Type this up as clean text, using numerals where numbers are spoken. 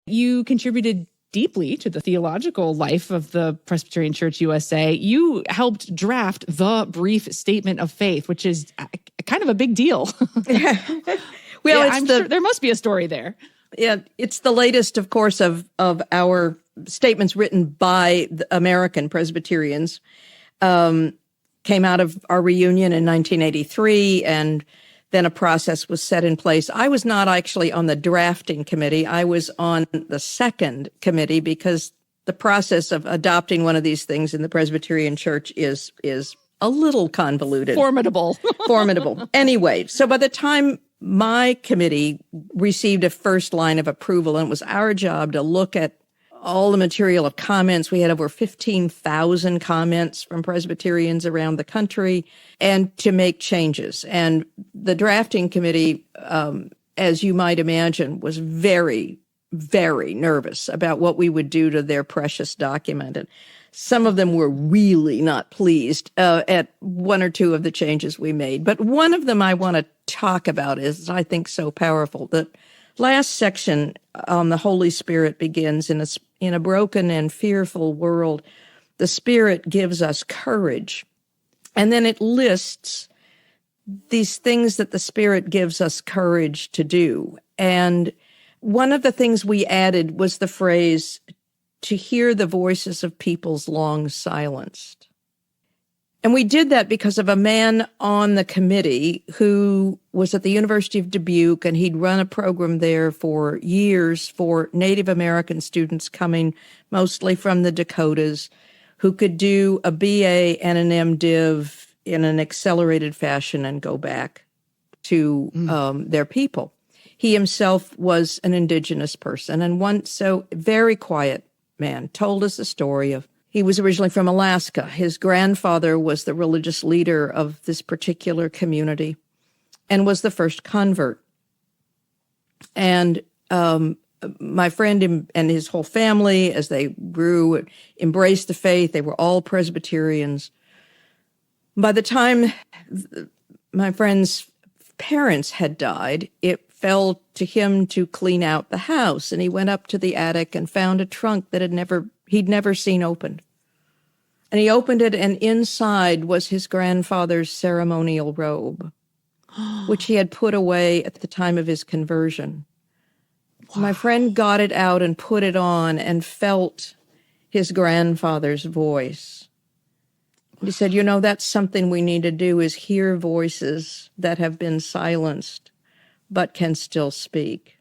You contributed deeply to the theological life of the Presbyterian Church U.S.A. You helped draft the Brief Statement of Faith, which is kind of a big deal. Well, I'm sure there must be a story there. Yeah, it's the latest, of course, of our statements written by the American Presbyterians. Came out of our reunion in 1983, and then a process was set in place. I was not actually on the drafting committee. I was on the second committee because the process of adopting one of these things in the Presbyterian Church is a little convoluted. Formidable. Anyway, so by the time my committee received a first line of approval, and it was our job to look at all the material of comments. We had over 15,000 comments from Presbyterians around the country, and to make changes. And the drafting committee, as you might imagine, was very, very nervous about what we would do to their precious document. And some of them were really not pleased at one or two of the changes we made. But one of them I want to talk about is, I think, so powerful. The last section on the Holy Spirit begins, in a broken and fearful world, the Spirit gives us courage. And then it lists these things that the Spirit gives us courage to do. And one of the things we added was the phrase, to hear the voices of peoples long silenced. And we did that because of a man on the committee who was at the University of Dubuque, and he'd run a program there for years for Native American students coming mostly from the Dakotas who could do a BA and an MDiv in an accelerated fashion and go back to their people. He himself was an Indigenous person, and very quiet man, told us the story of, he was originally from Alaska. His grandfather was the religious leader of this particular community and was the first convert. And my friend and his whole family, as they grew, embraced the faith. They were all Presbyterians. By the time my friend's parents had died, it fell to him to clean out the house, and he went up to the attic and found a trunk that he'd never seen opened. And he opened it, and inside was his grandfather's ceremonial robe, which he had put away at the time of his conversion. Wow. My friend got it out and put it on and felt his grandfather's voice. He said, that's something we need to do, is hear voices that have been silenced but can still speak.